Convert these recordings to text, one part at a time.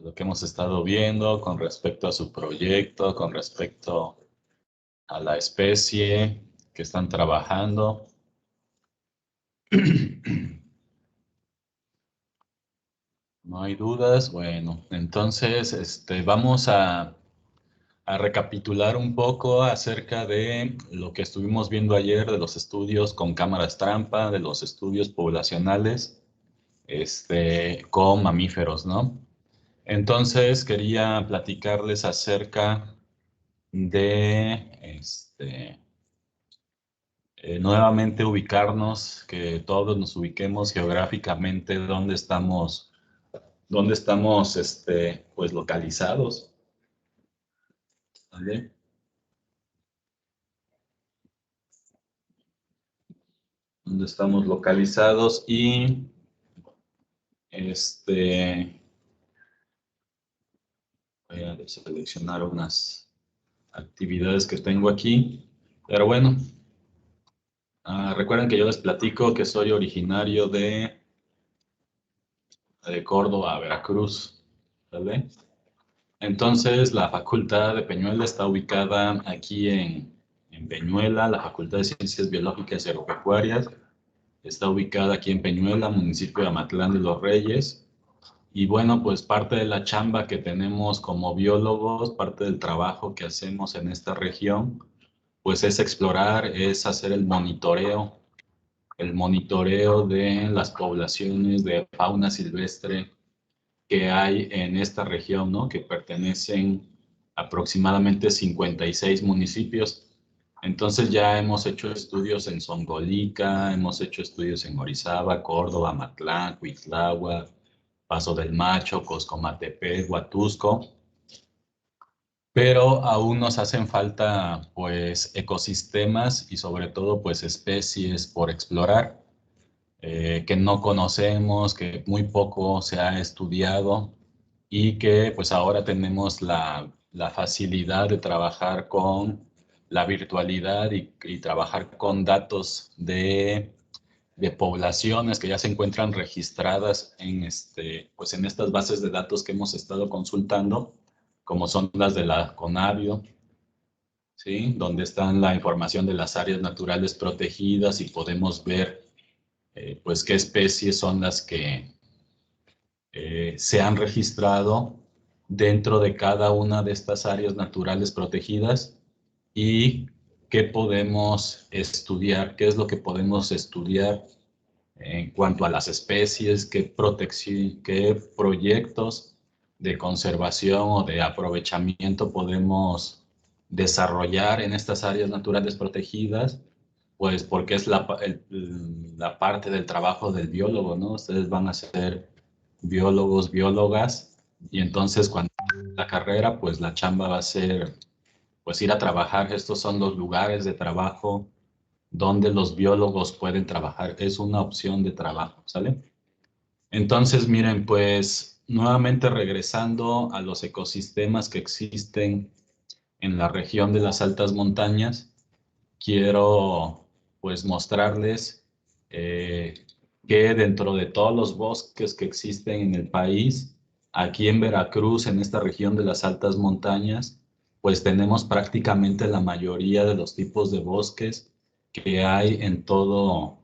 lo que hemos estado viendo con respecto a su proyecto, con respecto a la especie que están trabajando. No hay dudas. Bueno, entonces vamos a recapitular un poco acerca de lo que estuvimos viendo ayer de los estudios con cámaras trampa, de los estudios poblacionales con mamíferos, ¿no? Entonces quería platicarles acerca de nuevamente ubicarnos, que todos nos ubiquemos geográficamente dónde estamos pues localizados, ¿vale? Dónde estamos localizados y voy a seleccionar unas actividades que tengo aquí, pero bueno, recuerden que yo les platico que soy originario de Córdoba, Veracruz, ¿vale? Entonces, la Facultad de Peñuela está ubicada aquí en Peñuela, la Facultad de Ciencias Biológicas y Agropecuarias está ubicada aquí en Peñuela, municipio de Amatlán de los Reyes. Y bueno, pues parte de la chamba que tenemos como biólogos, parte del trabajo que hacemos en esta región, pues es explorar, es hacer el monitoreo de las poblaciones de fauna silvestre que hay en esta región, ¿no? Que pertenecen aproximadamente 56 municipios. Entonces ya hemos hecho estudios en Zongolica, hemos hecho estudios en Orizaba, Córdoba, Matlán, Cuitlahua, Paso del Macho, Coscomatepec, Huatusco, pero aún nos hacen falta pues ecosistemas y sobre todo pues especies por explorar que no conocemos, que muy poco se ha estudiado y que pues ahora tenemos la facilidad de trabajar con la virtualidad y trabajar con datos de poblaciones que ya se encuentran registradas en, pues en estas bases de datos que hemos estado consultando, como son las de la Conavio, ¿sí? Donde están la información de las áreas naturales protegidas y podemos ver pues qué especies son las que se han registrado dentro de cada una de estas áreas naturales protegidas y qué podemos estudiar, qué es lo que podemos estudiar en cuanto a las especies, qué protección, qué proyectos de conservación o de aprovechamiento podemos desarrollar en estas áreas naturales protegidas, pues porque es la parte del trabajo del biólogo, ¿no? Ustedes van a ser biólogos, biólogas, y entonces cuando la carrera, pues la chamba va a ser, pues ir a trabajar. Estos son los lugares de trabajo donde los biólogos pueden trabajar. Es una opción de trabajo, ¿sale? Entonces, miren, pues nuevamente regresando a los ecosistemas que existen en la región de las altas montañas, quiero pues mostrarles que dentro de todos los bosques que existen en el país, aquí en Veracruz, en esta región de las altas montañas, pues tenemos prácticamente la mayoría de los tipos de bosques que hay en todo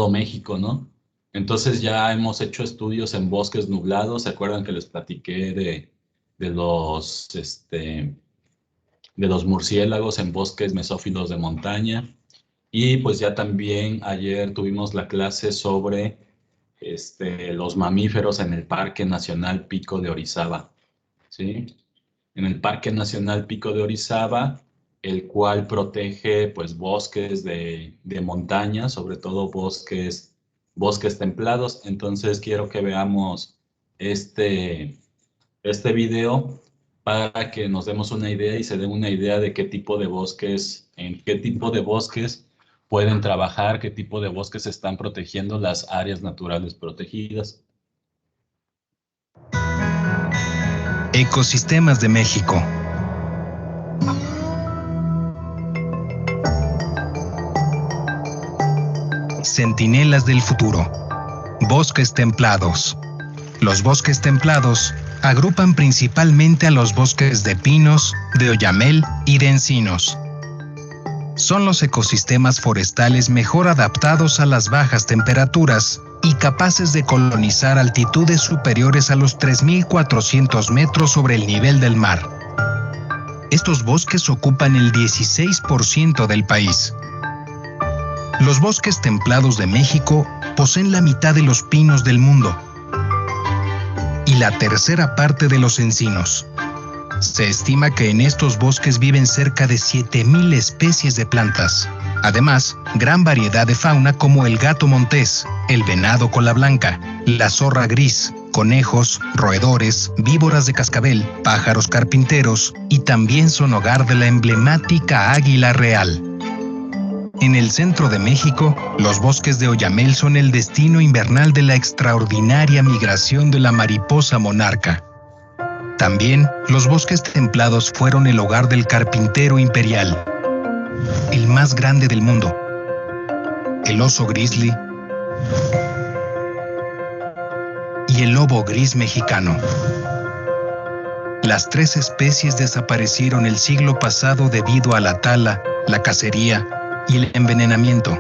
México, ¿no? Entonces ya hemos hecho estudios en bosques nublados. ¿Se acuerdan que les platiqué de de los murciélagos en bosques mesófilos de montaña? Y pues ya también ayer tuvimos la clase sobre los mamíferos en el Parque Nacional Pico de Orizaba, ¿sí? En el Parque Nacional Pico de Orizaba, el cual protege pues bosques de montaña, sobre todo bosques templados. Entonces quiero que veamos este, este video para que nos demos una idea y se den una idea de qué tipo de bosques, en qué tipo de bosques pueden trabajar, qué tipo de bosques están protegiendo las áreas naturales protegidas. Ecosistemas de México. Centinelas del futuro. Bosques templados. Los bosques templados agrupan principalmente a los bosques de pinos, de oyamel y de encinos. Son los ecosistemas forestales mejor adaptados a las bajas temperaturas y capaces de colonizar altitudes superiores a los 3.400 metros sobre el nivel del mar. Estos bosques ocupan el 16% del país. Los bosques templados de México poseen la mitad de los pinos del mundo y la tercera parte de los encinos. Se estima que en estos bosques viven cerca de 7.000 especies de plantas. Además, gran variedad de fauna como el gato montés, el venado cola blanca, la zorra gris, conejos, roedores, víboras de cascabel, pájaros carpinteros y también son hogar de la emblemática águila real. En el centro de México, los bosques de oyamel son el destino invernal de la extraordinaria migración de la mariposa monarca. También, los bosques templados fueron el hogar del carpintero imperial, el más grande del mundo, el oso grizzly y el lobo gris mexicano. Las tres especies desaparecieron el siglo pasado debido a la tala, la cacería y el envenenamiento.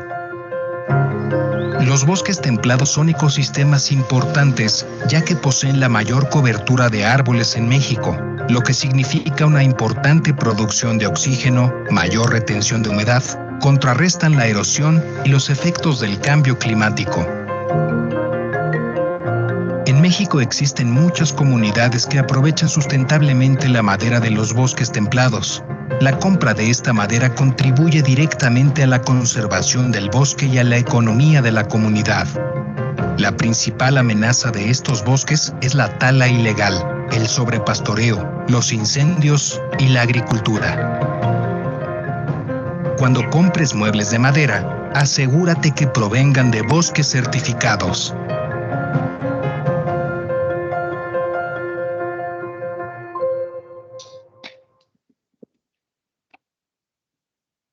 Los bosques templados son ecosistemas importantes, ya que poseen la mayor cobertura de árboles en México, lo que significa una importante producción de oxígeno, mayor retención de humedad, contrarrestan la erosión y los efectos del cambio climático. En México existen muchas comunidades que aprovechan sustentablemente la madera de los bosques templados. La compra de esta madera contribuye directamente a la conservación del bosque y a la economía de la comunidad. La principal amenaza de estos bosques es la tala ilegal, el sobrepastoreo, los incendios y la agricultura. Cuando compres muebles de madera, asegúrate que provengan de bosques certificados.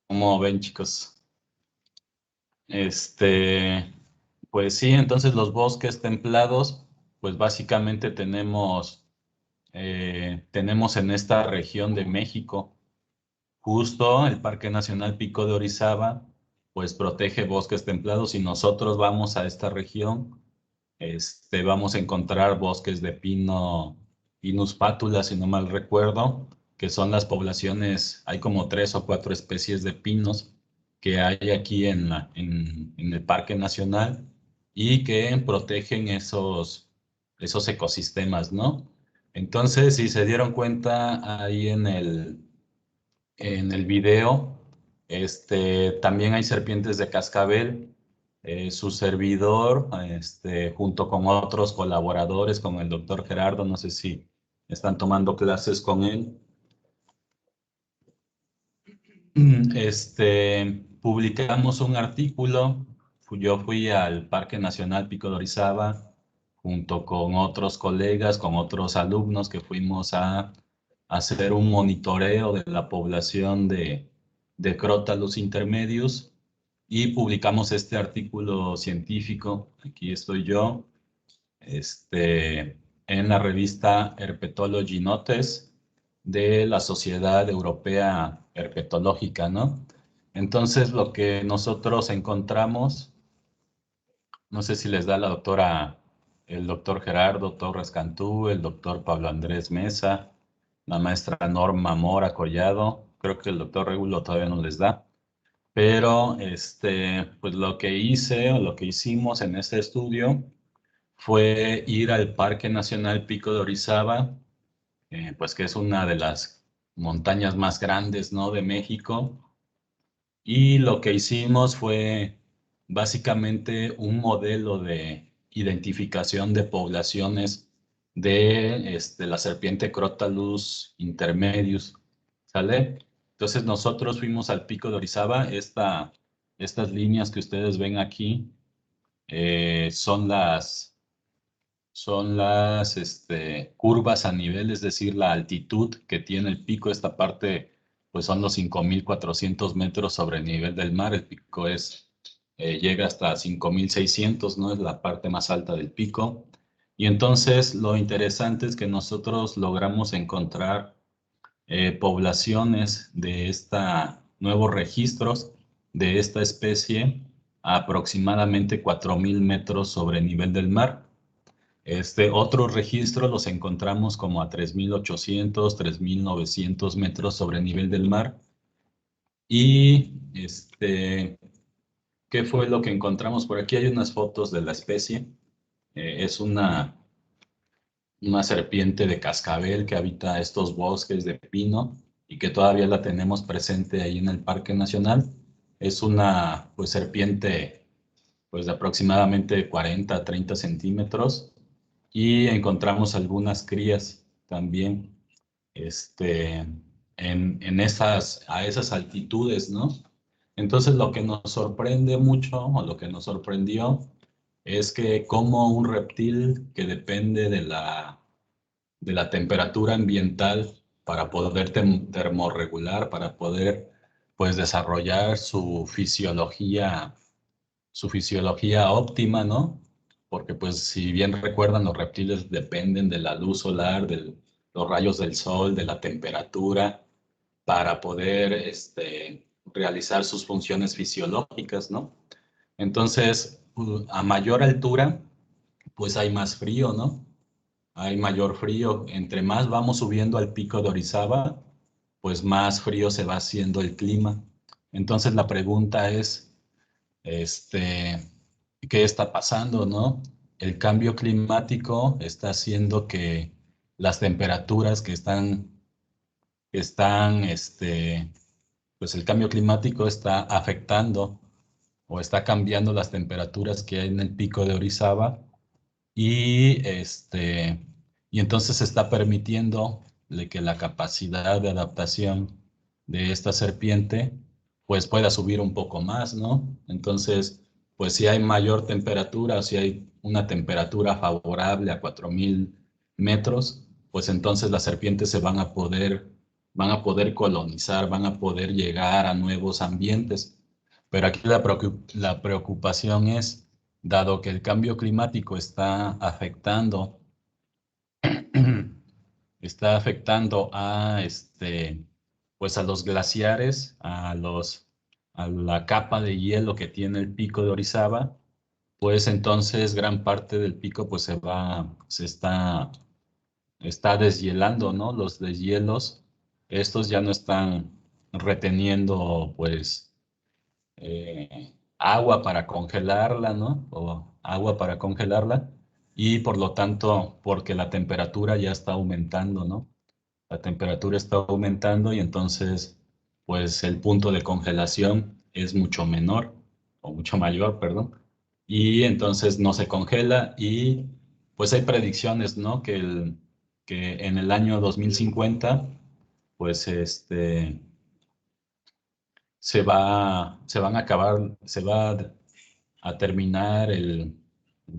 ¿Cómo ven, chicos? Pues sí, entonces los bosques templados, pues básicamente tenemos en esta región de México, justo el Parque Nacional Pico de Orizaba, pues protege bosques templados y nosotros vamos a esta región, vamos a encontrar bosques de pino, Pinus pátula, si no mal recuerdo, que son las poblaciones, hay como 3 o 4 especies de pinos que hay aquí en el Parque Nacional y que protegen esos ecosistemas, ¿no? Entonces, si se dieron cuenta ahí en el video, también hay serpientes de cascabel. Su servidor, junto con otros colaboradores, como el doctor Gerardo, no sé si están tomando clases con él. Publicamos un artículo. Yo fui al Parque Nacional Pico de Orizaba junto con otros colegas, con otros alumnos que fuimos a hacer un monitoreo de la población de Crotalus intermedius y publicamos este artículo científico. Aquí estoy yo, en la revista Herpetology Notes de la Sociedad Europea Herpetológica, ¿no? Entonces, lo que nosotros encontramos, no sé si les da el doctor Gerardo Torres Cantú, el doctor Pablo Andrés Mesa, la maestra Norma Mora Collado, creo que el doctor Regulo todavía no les da, pero pues lo que hice o lo que hicimos en este estudio fue ir al Parque Nacional Pico de Orizaba, pues que es una de las montañas más grandes, ¿no?, de México. Y lo que hicimos fue básicamente un modelo de identificación de poblaciones de la serpiente Crotalus intermedius, ¿sale? Entonces nosotros fuimos al Pico de Orizaba. Estas líneas que ustedes ven aquí son las curvas a nivel, es decir, la altitud que tiene el pico. Esta parte, pues son los 5.400 metros sobre el nivel del mar. El pico llega hasta 5.600, ¿no? Es la parte más alta del pico. Y entonces lo interesante es que nosotros logramos encontrar poblaciones de nuevos registros de esta especie a aproximadamente 4.000 metros sobre el nivel del mar. Otros registros los encontramos como a 3.800, 3.900 metros sobre el nivel del mar. Y ¿qué fue lo que encontramos? Por aquí hay unas fotos de la especie. Es una serpiente de cascabel que habita estos bosques de pino y que todavía la tenemos presente ahí en el Parque Nacional. Es una pues, serpiente pues, de aproximadamente 40 a 30 centímetros y encontramos algunas crías también a esas altitudes, ¿no? Entonces lo que nos sorprende mucho o lo que nos sorprendió es que como un reptil que depende de la temperatura ambiental para poder termorregular, para poder pues desarrollar su fisiología óptima, ¿no? Porque pues si bien recuerdan, los reptiles dependen de la luz solar, de los rayos del sol, de la temperatura, para poder realizar sus funciones fisiológicas, ¿no? Entonces, a mayor altura, pues hay más frío, ¿no? Hay mayor frío. Entre más vamos subiendo al pico de Orizaba, pues más frío se va haciendo el clima. Entonces la pregunta es, este, ¿qué está pasando, no? El cambio climático está haciendo que las temperaturas pues el cambio climático está afectando o está cambiando las temperaturas que hay en el pico de Orizaba y, y entonces está permitiendo de que la capacidad de adaptación de esta serpiente pues pueda subir un poco más, ¿no? Entonces, pues si hay mayor temperatura, si hay una temperatura favorable a 4.000 metros, pues entonces las serpientes van a poder colonizar, van a poder llegar a nuevos ambientes. Pero aquí la preocupación es, dado que el cambio climático está afectando pues a los glaciares, a la capa de hielo que tiene el pico de Orizaba, pues entonces gran parte del pico pues está deshielando, ¿no? Los deshielos, estos ya no están reteniendo pues agua para congelarla, ¿no? O agua para congelarla. Y por lo tanto, porque la temperatura ya está aumentando, ¿no? La temperatura está aumentando y entonces, pues el punto de congelación es mucho menor, o mucho mayor, perdón. Y entonces no se congela y pues hay predicciones, ¿no? Que en el año 2050, pues se van a acabar, se va a terminar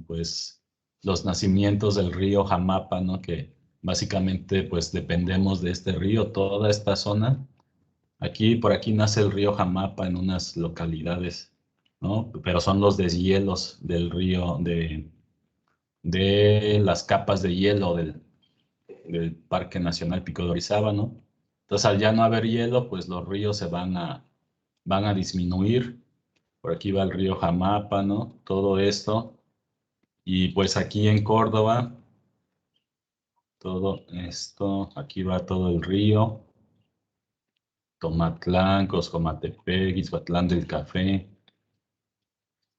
pues, los nacimientos del río Jamapa, ¿no? Que básicamente, pues, dependemos de este río, toda esta zona. Por aquí nace el río Jamapa en unas localidades, ¿no? Pero son los deshielos del río, de las capas de hielo del Parque Nacional Pico de Orizaba, ¿no? Entonces, al ya no haber hielo, pues los ríos van a disminuir. Por aquí va el río Jamapa, ¿no? Todo esto. Y pues aquí en Córdoba, todo esto, aquí va todo el río. Tomatlán, Coscomatepec, Ixhuatlán del Café.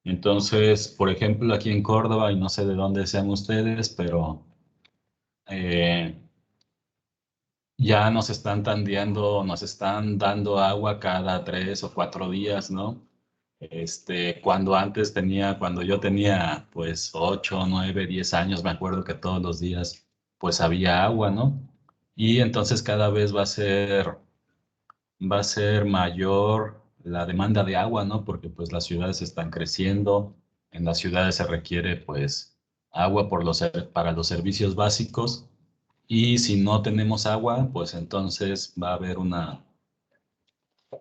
Entonces, por ejemplo, aquí en Córdoba, y no sé de dónde sean ustedes, pero eh, ya nos están dando agua cada 3 o 4 días, ¿no? Cuando yo tenía pues 8, 9, 10 años, me acuerdo que todos los días pues había agua, ¿no? Y entonces cada vez va a ser mayor la demanda de agua, ¿no? Porque pues las ciudades están creciendo, en las ciudades se requiere pues agua para los servicios básicos y si no tenemos agua, pues entonces va a haber una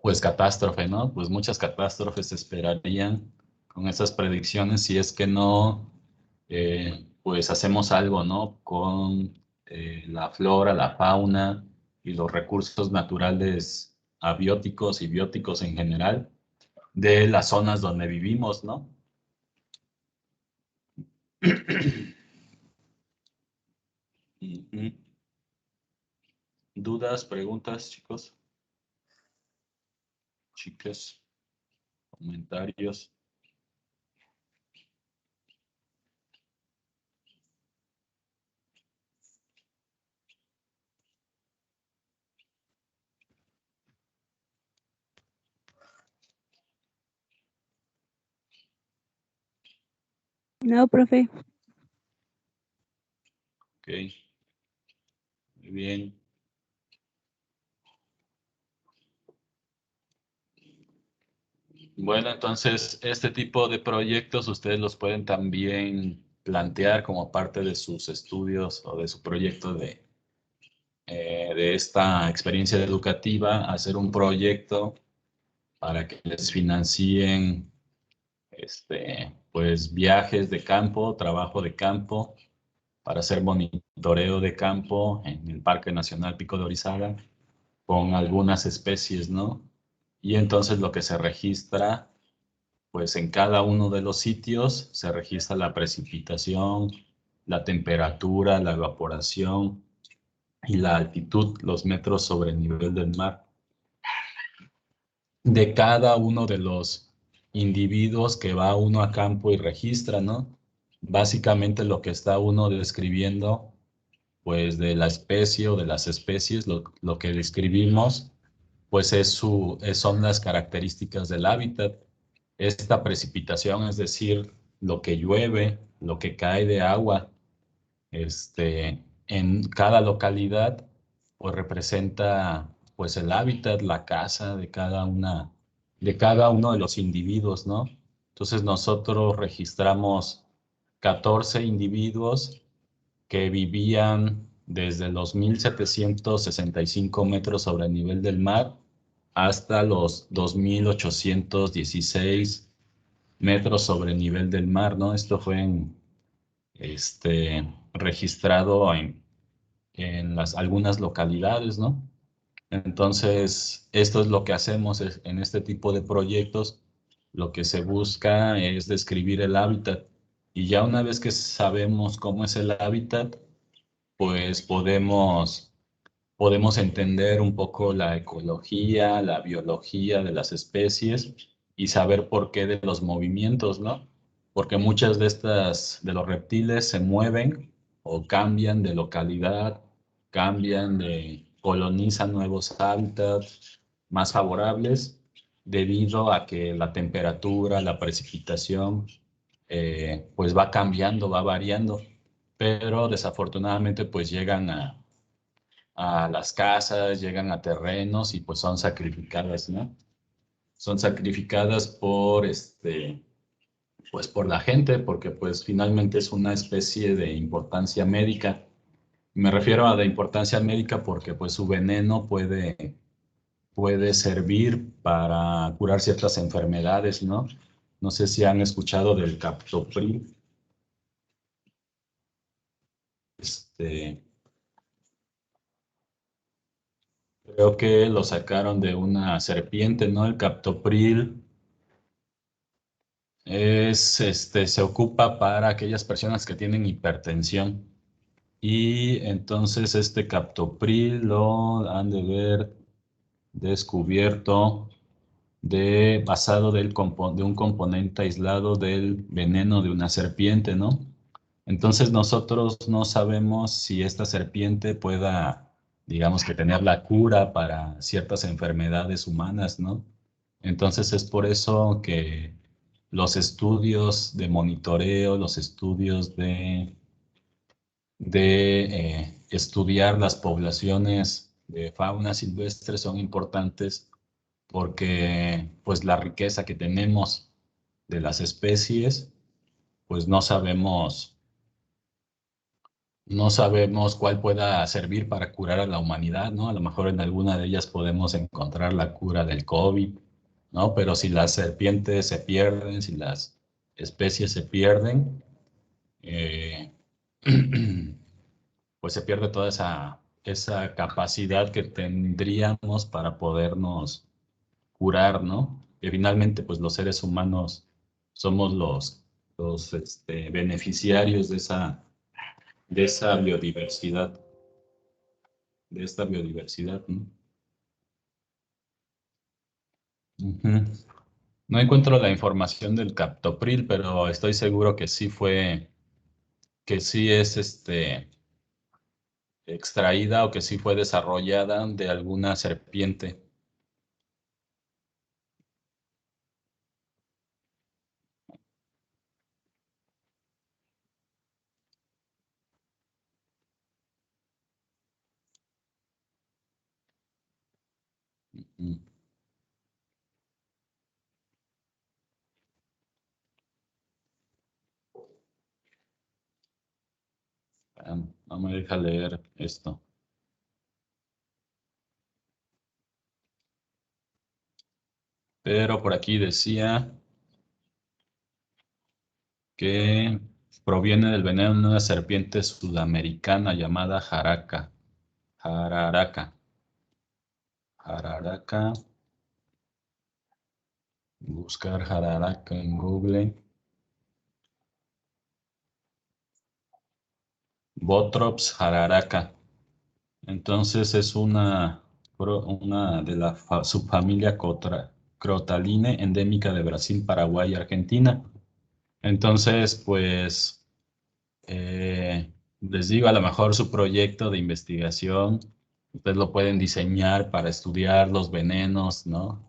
pues catástrofe, ¿no? Pues muchas catástrofes se esperarían con esas predicciones si es que no, pues hacemos algo, ¿no? Con la flora, la fauna y los recursos naturales abióticos y bióticos en general de las zonas donde vivimos, ¿no? Ujú. ¿Dudas, preguntas, chicos? Chicas, comentarios. No, profe. Ok, muy bien. Bueno, entonces este tipo de proyectos ustedes los pueden también plantear como parte de sus estudios o de su proyecto de esta experiencia educativa, hacer un proyecto para que les financien pues viajes de campo, trabajo de campo, para hacer monitoreo de campo en el Parque Nacional Pico de Orizaba con algunas especies, ¿no? Y entonces lo que se registra, pues en cada uno de los sitios se registra la precipitación, la temperatura, la evaporación y la altitud, los metros sobre el nivel del mar, de cada uno de los individuos que va uno a campo y registra, ¿no? Básicamente lo que está uno describiendo, pues de la especie o de las especies, lo que describimos, pues son las características del hábitat. Esta precipitación, es decir, lo que llueve, lo que cae de agua, en cada localidad, pues representa pues el hábitat, la casa de cada uno de los individuos, ¿no? Entonces nosotros registramos 14 individuos que vivían desde los 1765 metros sobre el nivel del mar hasta los 2816 metros sobre el nivel del mar, ¿no? Esto fue registrado en algunas localidades, ¿no? Entonces, esto es lo que hacemos en este tipo de proyectos. Lo que se busca es describir el hábitat. Y ya una vez que sabemos cómo es el hábitat, pues podemos entender un poco la ecología, la biología de las especies y saber por qué de los movimientos, ¿no? Porque muchas de los reptiles se mueven o cambian de localidad, colonizan nuevos hábitats más favorables debido a que la temperatura, la precipitación, pues va cambiando, va variando, pero desafortunadamente pues llegan a las casas, llegan a terrenos y pues son sacrificadas, ¿no? Son sacrificadas pues por la gente, porque pues finalmente es una especie de importancia médica. Me refiero a de importancia médica porque pues su veneno puede servir para curar ciertas enfermedades, ¿no? No sé si han escuchado del captopril. Este, Creo que lo sacaron de una serpiente, ¿no? El captopril se ocupa para aquellas personas que tienen hipertensión. Y entonces este captopril lo han de ver descubierto basado de un componente aislado del veneno de una serpiente, ¿no? Entonces nosotros no sabemos si esta serpiente pueda, digamos que tener la cura para ciertas enfermedades humanas, ¿no? Entonces es por eso que los estudios de monitoreo, los estudios de estudiar las poblaciones de fauna silvestre son importantes porque pues la riqueza que tenemos de las especies, pues no sabemos cuál pueda servir para curar a la humanidad, ¿no? A lo mejor en alguna de ellas podemos encontrar la cura del COVID, ¿no? Pero si las serpientes se pierden, si las especies se pierden, pues se pierde toda esa capacidad que tendríamos para podernos curar, ¿no? Que finalmente, pues los seres humanos somos los beneficiarios de esa biodiversidad, de esta biodiversidad, ¿no? Ujú. No encuentro la información del captopril, pero estoy seguro que sí es extraída o que sí fue desarrollada de alguna serpiente. Mm. No me deja leer esto. Pero por aquí decía que proviene del veneno de una serpiente sudamericana llamada jararaca. Jararaca. Buscar jararaca en Google. Botrops jararaca. Entonces es una de la subfamilia Crotaline, endémica de Brasil, Paraguay y Argentina. Entonces, pues, les digo, a lo mejor su proyecto de investigación, ustedes lo pueden diseñar para estudiar los venenos, ¿no?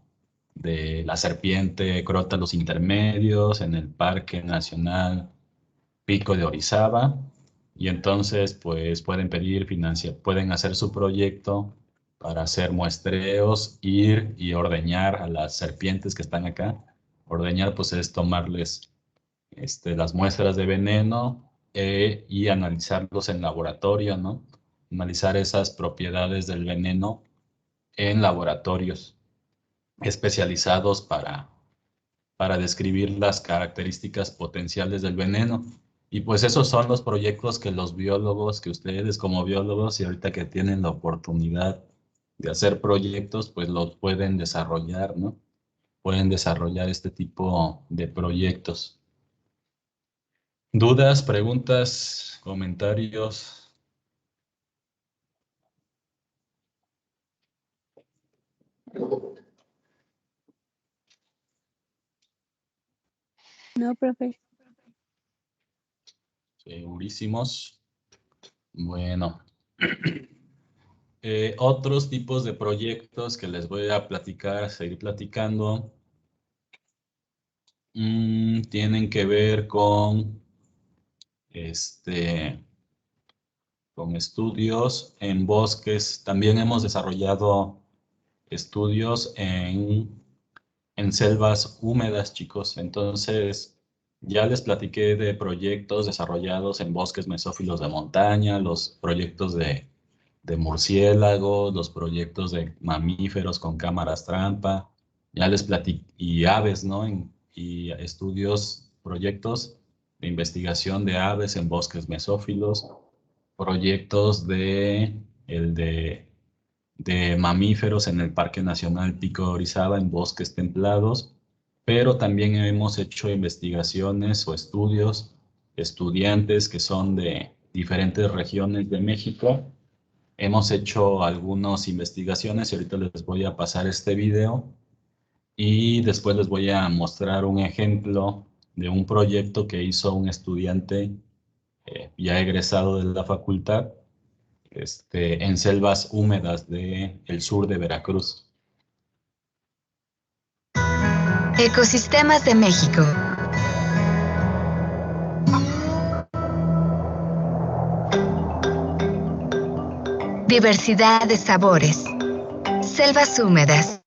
De la serpiente Crotalus intermedios en el Parque Nacional Pico de Orizaba. Y entonces, pues pueden pedir pueden hacer su proyecto para hacer muestreos, ir y ordeñar a las serpientes que están acá. Ordeñar, pues es tomarles las muestras de veneno y analizarlos en laboratorio, ¿no? Analizar esas propiedades del veneno en laboratorios especializados para describir las características potenciales del veneno. Y pues esos son los proyectos que los biólogos, que ustedes como biólogos y ahorita que tienen la oportunidad de hacer proyectos, pues los pueden desarrollar, ¿no? Pueden desarrollar este tipo de proyectos. ¿Dudas, preguntas, comentarios? No, profe. Segurísimos. Bueno. Otros tipos de proyectos que les voy a platicar, seguir platicando, tienen que ver con estudios en bosques. También hemos desarrollado estudios en selvas húmedas, chicos. Entonces, ya les platiqué de proyectos desarrollados en bosques mesófilos de montaña, los proyectos de murciélagos, los proyectos de mamíferos con cámaras trampa, ya les platiqué, y aves, ¿no? Y estudios, proyectos de investigación de aves en bosques mesófilos, proyectos de mamíferos en el Parque Nacional Pico de Orizaba en bosques templados, pero también hemos hecho investigaciones o estudios, estudiantes que son de diferentes regiones de México. Hemos hecho algunas investigaciones y ahorita les voy a pasar este video y después les voy a mostrar un ejemplo de un proyecto que hizo un estudiante ya egresado de la facultad en selvas húmedas del sur de Veracruz. Ecosistemas de México. Diversidad de sabores. Selvas húmedas.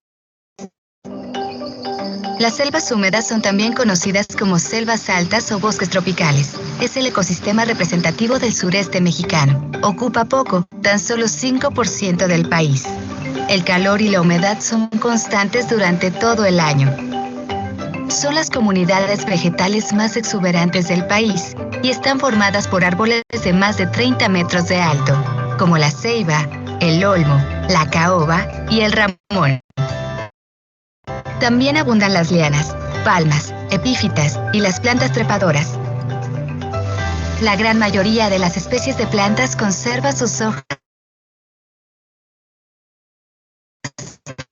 Las selvas húmedas son también conocidas como selvas altas o bosques tropicales. Es el ecosistema representativo del sureste mexicano. Ocupa poco, tan solo 5% del país. El calor y la humedad son constantes durante todo el año. Son las comunidades vegetales más exuberantes del país y están formadas por árboles de más de 30 metros de alto, como la ceiba, el olmo, la caoba y el ramón. También abundan las lianas, palmas, epífitas y las plantas trepadoras. La gran mayoría de las especies de plantas conserva sus hojas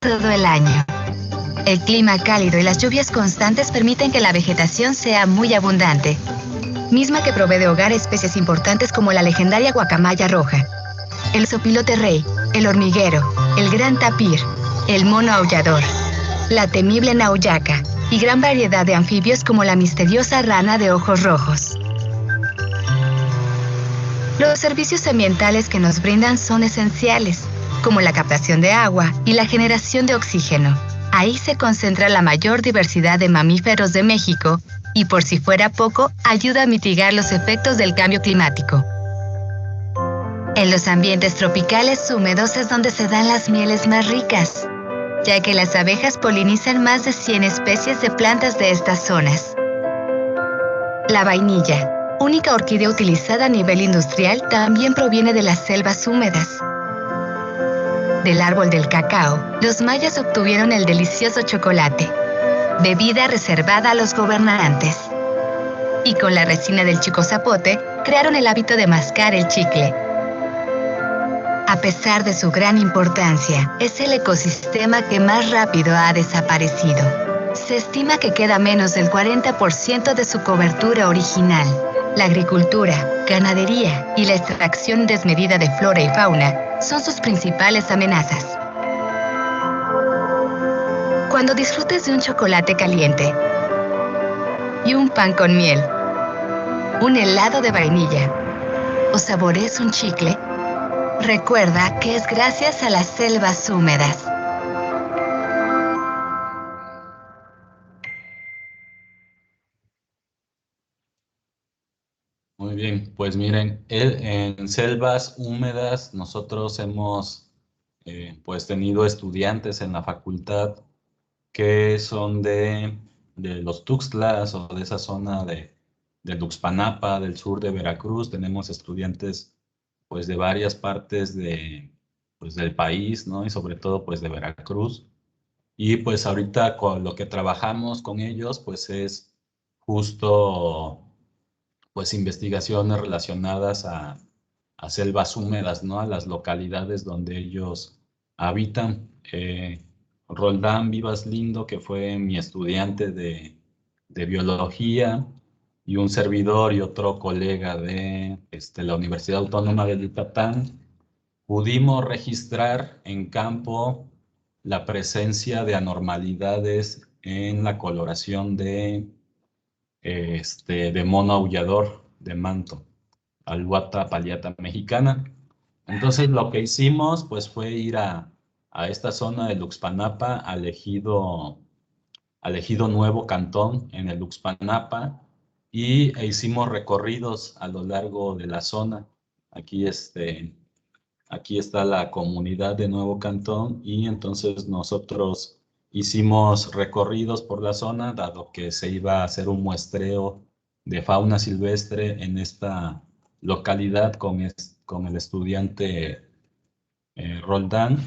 todo el año. El clima cálido y las lluvias constantes permiten que la vegetación sea muy abundante, misma que provee de hogar a especies importantes como la legendaria guacamaya roja, el zopilote rey, el hormiguero, el gran tapir, el mono aullador, la temible nauyaca y gran variedad de anfibios como la misteriosa rana de ojos rojos. Los servicios ambientales que nos brindan son esenciales, como la captación de agua y la generación de oxígeno. Ahí se concentra la mayor diversidad de mamíferos de México y, por si fuera poco, ayuda a mitigar los efectos del cambio climático. En los ambientes tropicales húmedos es donde se dan las mieles más ricas, ya que las abejas polinizan más de 100 especies de plantas de estas zonas. La vainilla, única orquídea utilizada a nivel industrial, también proviene de las selvas húmedas. Del árbol del cacao, los mayas obtuvieron el delicioso chocolate, bebida reservada a los gobernantes. Y con la resina del chicozapote, crearon el hábito de mascar el chicle. A pesar de su gran importancia, es el ecosistema que más rápido ha desaparecido. Se estima que queda menos del 40% de su cobertura original. La agricultura, ganadería y la extracción desmedida de flora y fauna son sus principales amenazas. Cuando disfrutes de un chocolate caliente y un pan con miel, un helado de vainilla o saborees un chicle, recuerda que es gracias a las selvas húmedas. Muy bien, pues miren, en selvas húmedas nosotros hemos pues tenido estudiantes en la facultad que son de los Tuxtlas o de esa zona de Tuxpanapa, del sur de Veracruz. Tenemos estudiantes pues de varias partes pues, del país, ¿no? Y sobre todo pues de Veracruz. Y pues ahorita con lo que trabajamos con ellos pues es justo pues investigaciones relacionadas a selvas húmedas, ¿no? A las localidades donde ellos habitan. Roldán Vivas Lindo, que fue mi estudiante de biología, y un servidor y otro colega de la Universidad Autónoma de Yucatán, pudimos registrar en campo la presencia de anormalidades en la coloración de mono aullador de manto, Alouatta palliata mexicana. Entonces lo que hicimos pues fue ir a esta zona de Luxpanapa, al ejido Nuevo Cantón en el Luxpanapa, e hicimos recorridos a lo largo de la zona. Aquí está la comunidad de Nuevo Cantón y entonces nosotros hicimos recorridos por la zona, dado que se iba a hacer un muestreo de fauna silvestre en esta localidad con el estudiante Roldán.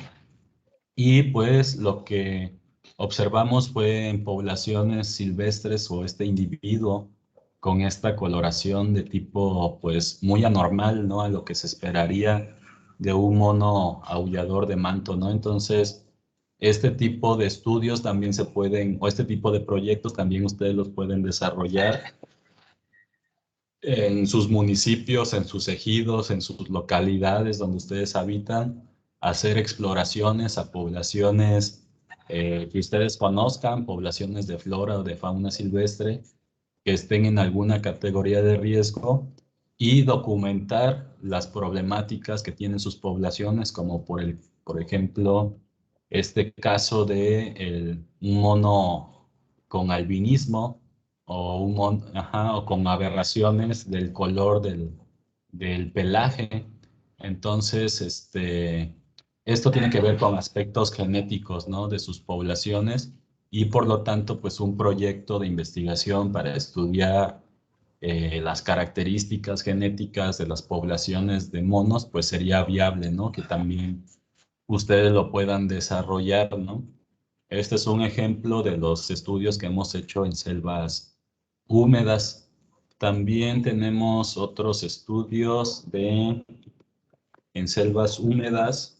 Y pues lo que observamos fue en poblaciones silvestres o este individuo con esta coloración de tipo pues muy anormal, ¿no? A lo que se esperaría de un mono aullador de manto, ¿no? Entonces, este tipo de estudios también se pueden, o este tipo de proyectos también ustedes los pueden desarrollar en sus municipios, en sus ejidos, en sus localidades donde ustedes habitan, hacer exploraciones a poblaciones que ustedes conozcan, poblaciones de flora o de fauna silvestre, que estén en alguna categoría de riesgo, y documentar las problemáticas que tienen sus poblaciones, como por ejemplo, este caso de un mono con albinismo o, o con aberraciones del color del pelaje. Entonces, esto tiene que ver con aspectos genéticos, ¿no? De sus poblaciones, y por lo tanto, pues un proyecto de investigación para estudiar las características genéticas de las poblaciones de monos, pues sería viable, ¿no? Que también ustedes lo puedan desarrollar, ¿no? Este es un ejemplo de los estudios que hemos hecho en selvas húmedas. También tenemos otros estudios en selvas húmedas.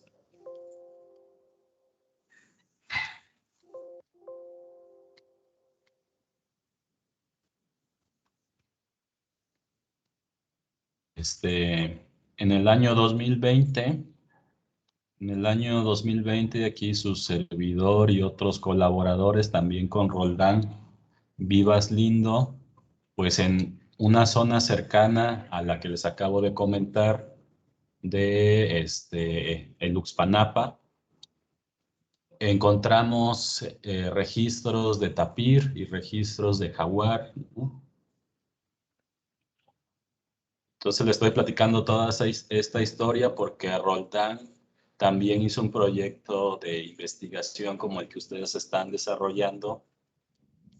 En el año 2020, aquí su servidor y otros colaboradores, también con Roldán Vivas Lindo, pues en una zona cercana a la que les acabo de comentar, de el Uxpanapa, encontramos registros de tapir y registros de jaguar, ¿no? Entonces le estoy platicando toda esta historia porque Roldán también hizo un proyecto de investigación como el que ustedes están desarrollando,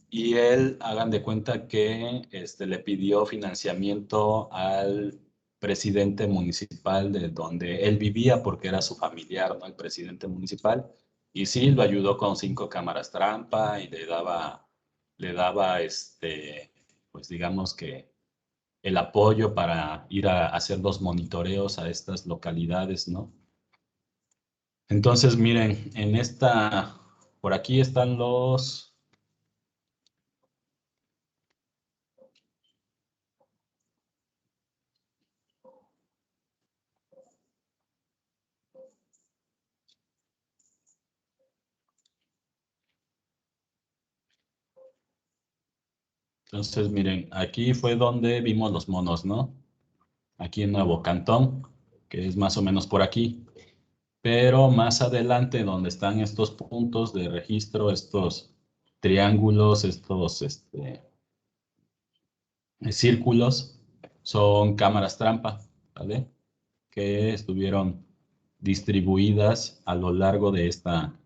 y él, hagan de cuenta que le pidió financiamiento al presidente municipal de donde él vivía, porque era su familiar, ¿no? El presidente municipal. Y sí, lo ayudó con 5 cámaras trampa y le daba pues digamos que el apoyo para ir a hacer los monitoreos a estas localidades, ¿no? Entonces, miren, por aquí están entonces, miren, aquí fue donde vimos los monos, ¿no? Aquí en Nuevo Cantón, que es más o menos por aquí. Pero más adelante, donde están estos puntos de registro, estos triángulos, estos círculos, son cámaras trampa, ¿vale? Que estuvieron distribuidas a lo largo de esta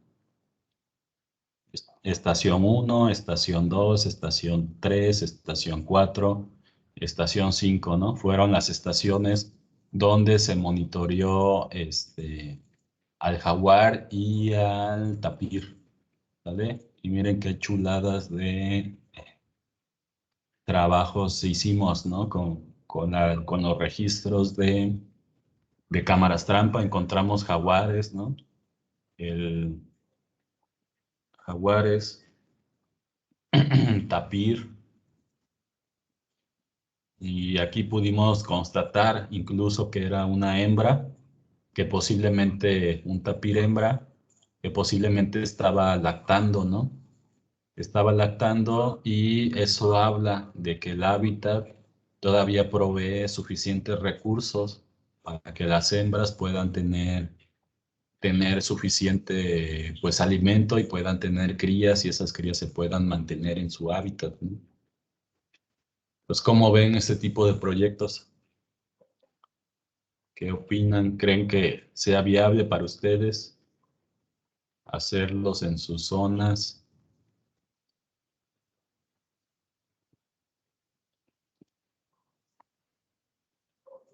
estación 1, estación 2, estación 3, estación 4, estación 5, ¿no? Fueron las estaciones donde se monitoreó al jaguar y al tapir, ¿vale? Y miren qué chuladas de trabajos hicimos, ¿no? Con los registros de cámaras trampa, encontramos jaguares, ¿no? Jaguares, tapir, y aquí pudimos constatar incluso que era una hembra, que posiblemente un tapir hembra, que posiblemente estaba lactando, ¿no? Estaba lactando, y eso habla de que el hábitat todavía provee suficientes recursos para que las hembras puedan tener suficiente pues alimento y puedan tener crías, y esas crías se puedan mantener en su hábitat, ¿no? Pues, ¿cómo ven este tipo de proyectos? ¿Qué opinan? ¿Creen que sea viable para ustedes hacerlos en sus zonas?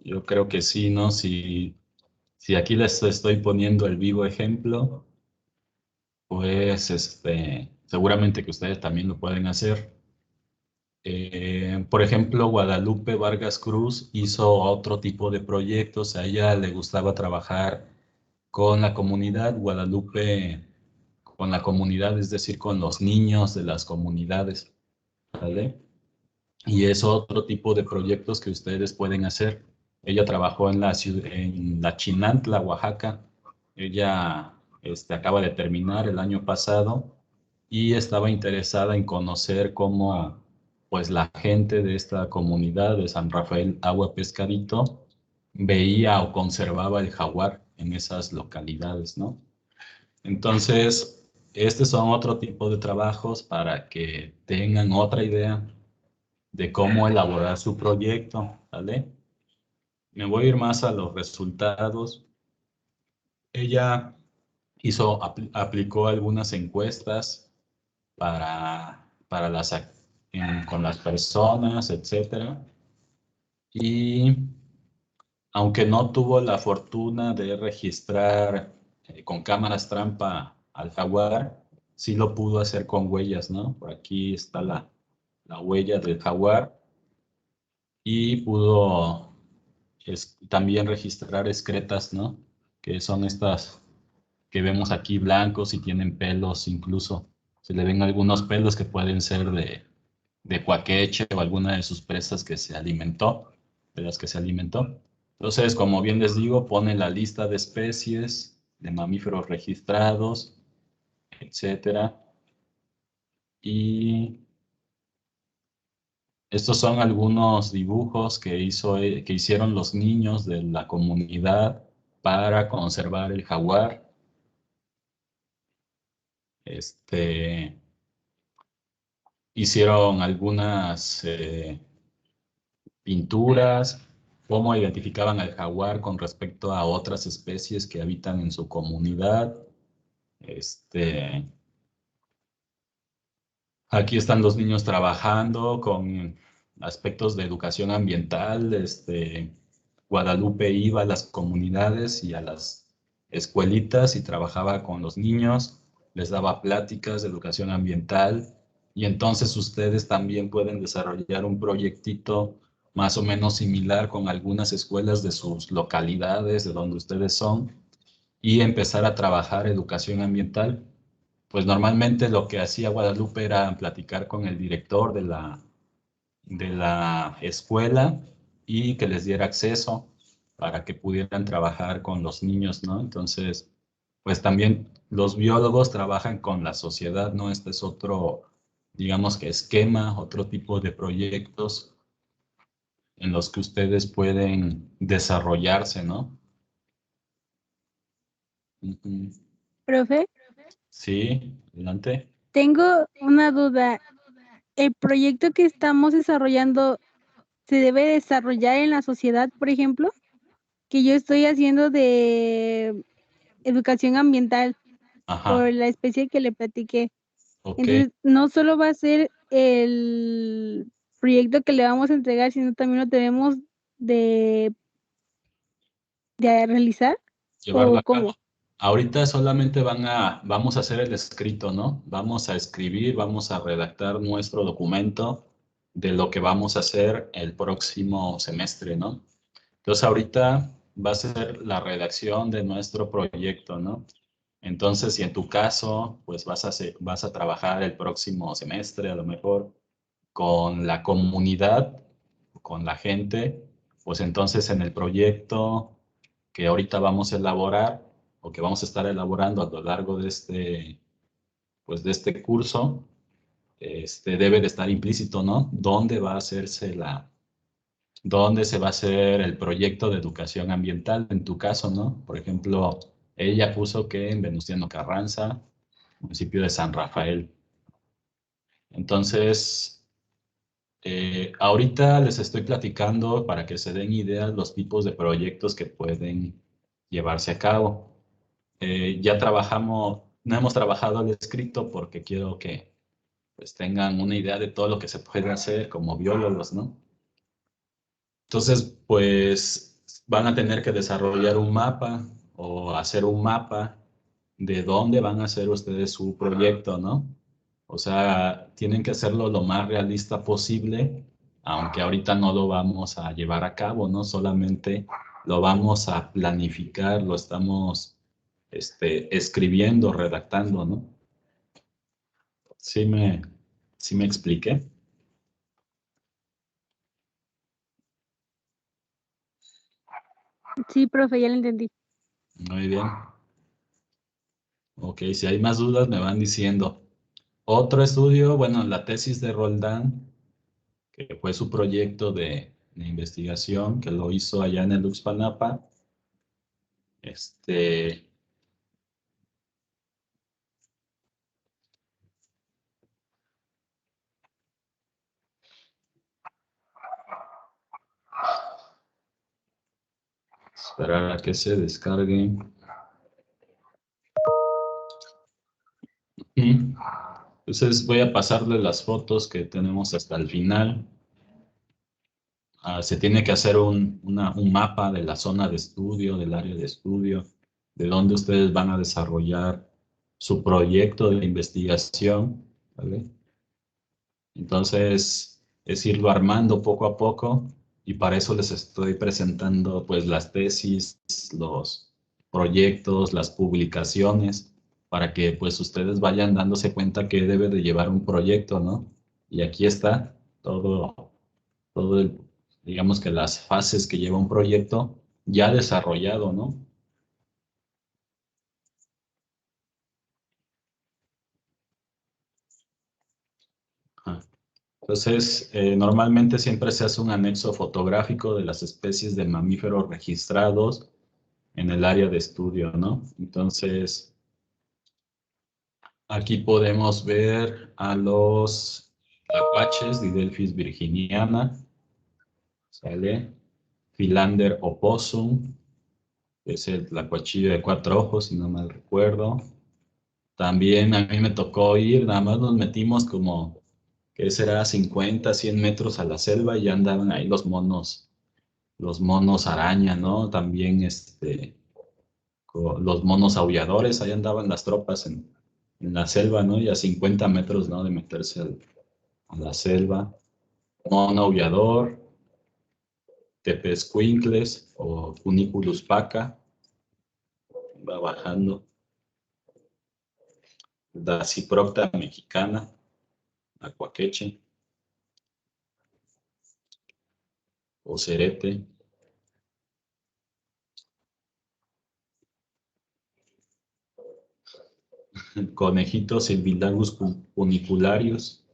Yo creo que sí, ¿no? Si aquí les estoy poniendo el vivo ejemplo, pues seguramente que ustedes también lo pueden hacer. Por ejemplo, Guadalupe Vargas Cruz hizo otro tipo de proyectos. A ella le gustaba trabajar con la comunidad. Guadalupe, con la comunidad, es decir, con los niños de las comunidades, ¿vale? Y es otro tipo de proyectos que ustedes pueden hacer. Ella trabajó en la Chinantla, Oaxaca. Ella acaba de terminar el año pasado y estaba interesada en conocer cómo pues la gente de esta comunidad de San Rafael Agua Pescadito veía o conservaba el jaguar en esas localidades, ¿no? Entonces, estos son otro tipo de trabajos para que tengan otra idea de cómo elaborar su proyecto, ¿vale? Me voy a ir más a los resultados. Ella aplicó algunas encuestas con las personas, etcétera. Y aunque no tuvo la fortuna de registrar con cámaras trampa al jaguar, sí lo pudo hacer con huellas, ¿no? Por aquí está la huella del jaguar y pudo también registrar excretas, ¿no? Que son estas que vemos aquí blancos y tienen pelos incluso. Se le ven algunos pelos que pueden ser de cuaqueche o alguna de sus presas que se alimentó, de las que se alimentó. Entonces, como bien les digo, pone la lista de especies de mamíferos registrados, etcétera. Y estos son algunos dibujos que hicieron los niños de la comunidad para conservar el jaguar. Hicieron algunas pinturas, cómo identificaban al jaguar con respecto a otras especies que habitan en su comunidad. Aquí están los niños trabajando con aspectos de educación ambiental. Guadalupe iba a las comunidades y a las escuelitas y trabajaba con los niños, les daba pláticas de educación ambiental y entonces ustedes también pueden desarrollar un proyectito más o menos similar con algunas escuelas de sus localidades, de donde ustedes son, y empezar a trabajar educación ambiental. Pues normalmente lo que hacía Guadalupe era platicar con el director de la escuela y que les diera acceso para que pudieran trabajar con los niños, ¿no? Entonces, pues también los biólogos trabajan con la sociedad, ¿no? Este es otro, digamos que esquema, otro tipo de proyectos en los que ustedes pueden desarrollarse, ¿no? Ujú. Profe, Sí, adelante. tengo una duda. ¿El proyecto que estamos desarrollando se debe desarrollar en la sociedad, por ejemplo? Que yo estoy haciendo de educación ambiental Ajá, por la especie que le platiqué. ok. Entonces, no solo va a ser el proyecto que le vamos a entregar, sino también lo tenemos de, de realizar, Llevarlo ¿o a cabo. cómo? Ahorita solamente vamos a hacer el escrito, ¿no? Vamos a escribir, vamos a redactar nuestro documento de lo que vamos a hacer el próximo semestre, ¿no? Entonces ahorita va a ser la redacción de nuestro proyecto, ¿no? Entonces, si en tu caso, pues vas a trabajar el próximo semestre, a lo mejor con la comunidad, con la gente, pues entonces en el proyecto que ahorita vamos a elaborar o que vamos a estar elaborando a lo largo pues de este curso, debe de estar implícito, ¿no? ¿Dónde se va a hacer el proyecto de educación ambiental en tu caso, ¿no? Por ejemplo, ella puso que en Venustiano Carranza, municipio de San Rafael. Entonces, ahorita les estoy platicando para que se den ideas los tipos de proyectos que pueden llevarse a cabo. Ya no hemos trabajado el escrito porque quiero que pues tengan una idea de todo lo que se puede hacer como biólogos, ¿no? Entonces, pues van a tener que desarrollar un mapa o hacer un mapa de dónde van a hacer ustedes su proyecto, ¿no? O sea, tienen que hacerlo lo más realista posible, aunque ahorita no lo vamos a llevar a cabo, ¿no? Solamente lo vamos a planificar, lo estamos escribiendo, redactando, ¿no? Sí sí me expliqué. Sí, profe, ya lo entendí. Muy bien. Ok, si hay más dudas me van diciendo. Otro estudio, bueno, la tesis de Roldán, que fue su proyecto de investigación, que lo hizo allá en el Uxpanapa. Este, Esperar a que se descargue. Y Entonces voy a pasarle las fotos que tenemos hasta el final. Se tiene que hacer un mapa de la zona de estudio, del área de estudio, de dónde ustedes van a desarrollar su proyecto de investigación, ¿vale? Entonces, es irlo armando poco a poco y para eso les estoy presentando pues las tesis, los proyectos, las publicaciones, para que pues ustedes vayan dándose cuenta que debe de llevar un proyecto, ¿no? Y aquí está todo digamos que las fases que lleva un proyecto ya desarrollado, ¿no? Ajá. Entonces, normalmente siempre se hace un anexo fotográfico de las especies de mamíferos registrados en el área de estudio, ¿no? Entonces, aquí podemos ver a los tlacuaches, Didelphis virginiana, ¿sale? Philander opossum, que es el tlacuachillo de 4 ojos, si no mal recuerdo. También a mí me tocó ir, nada más nos metimos como, ¿qué será? 50, 100 metros a la selva y ya andaban ahí los monos araña, ¿no? También los monos aulladores, ahí andaban las tropas en la selva, ¿no? Y a 50 metros, ¿no? De meterse a la selva. Mono aullador, tepezcuincles o Funiculus paca, va bajando. Dasyprocta mexicana, acuaqueche, ocerete. Conejitos Silvilagus unicularius,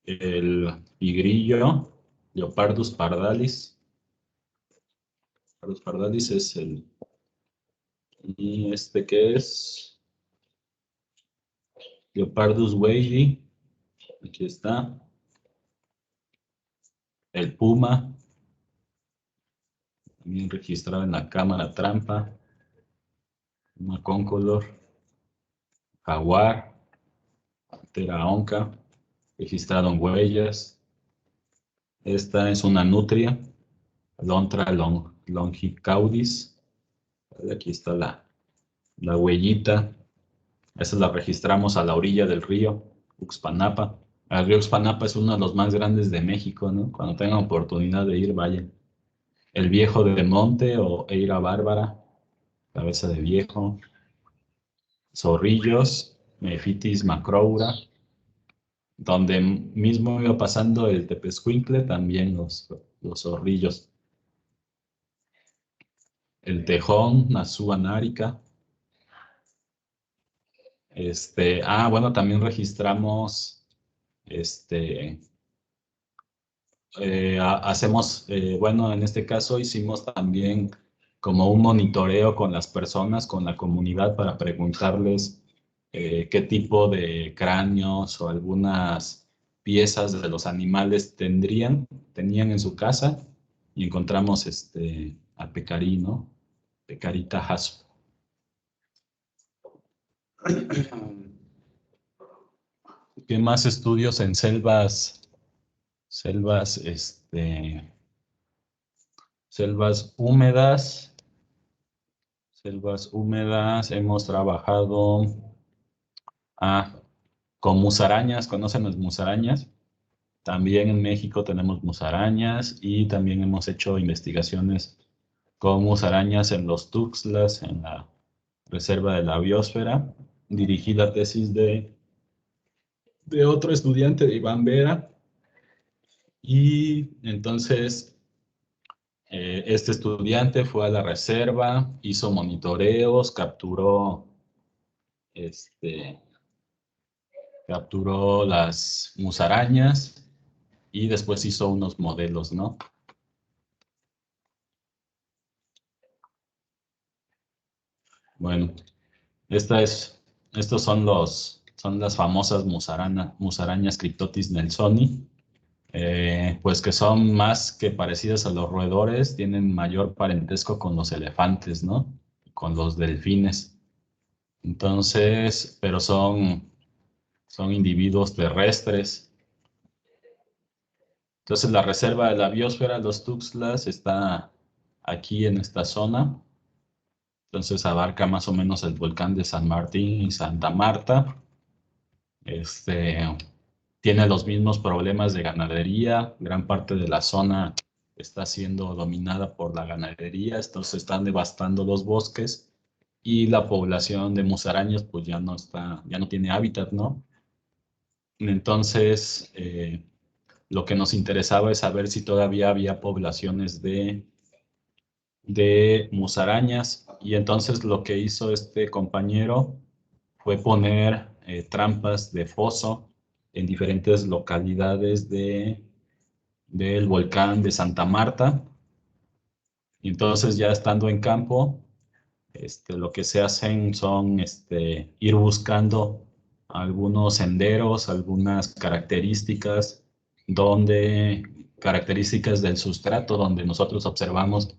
el tigrillo, Leopardus pardalis. Leopardus pardalis es el... ¿Y este qué es? Leopardus weiji, aquí está. El puma, también registrado en la cámara trampa. Puma concolor. Jaguar, pantera onca, registrado en huellas. Esta es una nutria, Lontra longicaudis. Aquí está la huellita. Esa la registramos a la orilla del río Uxpanapa. El río Uxpanapa es uno de los más grandes de México, ¿no? Cuando tengan oportunidad de ir, vayan. El viejo de monte o Eira bárbara, cabeza de viejo. Zorrillos, Mephitis macroura. Donde mismo iba pasando el tepezcuincle, también los zorrillos. El tejón, Nasua nárica. Bueno, también registramos, bueno, en este caso hicimos también como un monitoreo con las personas, con la comunidad, para preguntarles qué tipo de cráneos o algunas piezas de los animales tenían en su casa, y encontramos a pecarí, ¿no? Pecarita jasp. ¿Qué más estudios en selvas húmedas? Selvas húmedas, hemos trabajado con musarañas. ¿Conocen las musarañas? También en México tenemos musarañas y también hemos hecho investigaciones con musarañas en los Tuxtlas, en la Reserva de la Biosfera. Dirigí la tesis de otro estudiante, de Iván Vera, y entonces este estudiante fue a la reserva, hizo monitoreos, capturó las musarañas y después hizo unos modelos, ¿no? Bueno, estos son las famosas musarañas Cryptotis nelsoni, pues que son más que parecidas a los roedores, tienen mayor parentesco con los elefantes, ¿no? Con los delfines. Entonces, pero son individuos terrestres. Entonces, la reserva de la biosfera, los Tuxtlas, está aquí en esta zona. Entonces, abarca más o menos el volcán de San Martín y Santa Marta. Tiene los mismos problemas de ganadería. Gran parte de la zona está siendo dominada por la ganadería. Entonces, están devastando los bosques y la población de musarañas pues ya no tiene hábitat, ¿no? Entonces, lo que nos interesaba es saber si todavía había poblaciones de musarañas. Y entonces lo que hizo este compañero fue poner trampas de foso en diferentes localidades del volcán de Santa Marta. Y entonces ya estando en campo, lo que se hacen son ir buscando algunos senderos, algunas características del sustrato donde nosotros observamos,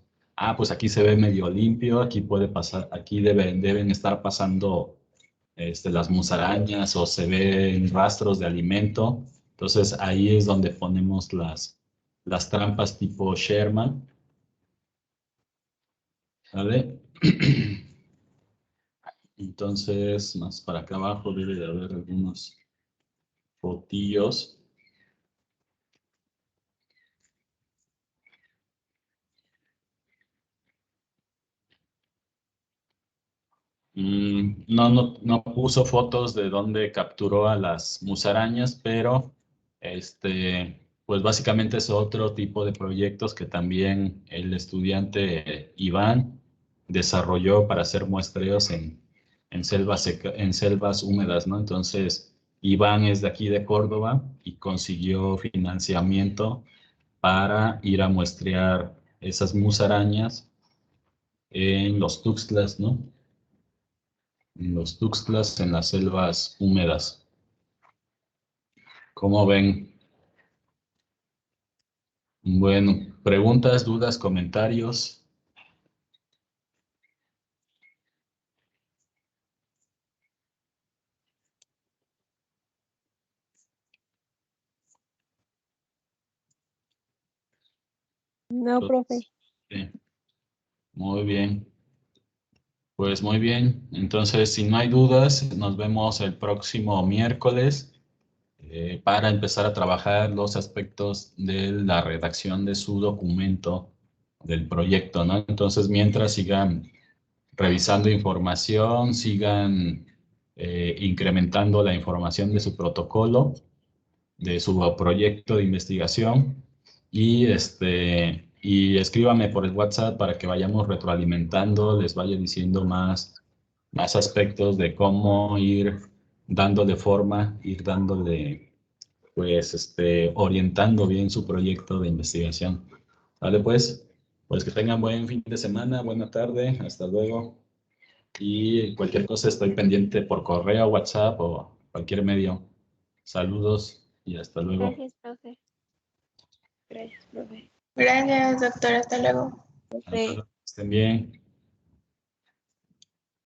pues aquí se ve medio limpio, aquí puede pasar, aquí deben estar pasando las musarañas o se ven rastros de alimento. Entonces ahí es donde ponemos las trampas tipo Sherman, ¿vale? Entonces, más para acá abajo debe de haber algunos fotillos. No puso fotos de dónde capturó a las musarañas, pero pues básicamente es otro tipo de proyectos que también el estudiante Iván desarrolló para hacer muestreos en selvas húmedas, ¿no? Entonces, Iván es de aquí de Córdoba y consiguió financiamiento para ir a muestrear esas musarañas en los Tuxtlas, ¿no? En los Tuxtlas, en las selvas húmedas. ¿Cómo ven? Bueno, preguntas, dudas, comentarios. No, profe. Sí. Muy bien. Pues muy bien. Entonces, si no hay dudas, nos vemos el próximo miércoles para empezar a trabajar los aspectos de la redacción de su documento del proyecto, ¿no? Entonces, mientras sigan revisando información, sigan incrementando la información de su protocolo, de su proyecto de investigación y escríbame por el WhatsApp para que vayamos retroalimentando, les vaya diciendo más aspectos de cómo ir dándole forma, ir dándole, pues, orientando bien su proyecto de investigación. ¿Vale? Pues que tengan buen fin de semana, buena tarde, hasta luego. Y cualquier cosa estoy pendiente por correo, WhatsApp o cualquier medio. Saludos y hasta luego. Gracias, profe. Gracias, profe. Gracias, doctor. Hasta luego. Hasta luego. Estén bien.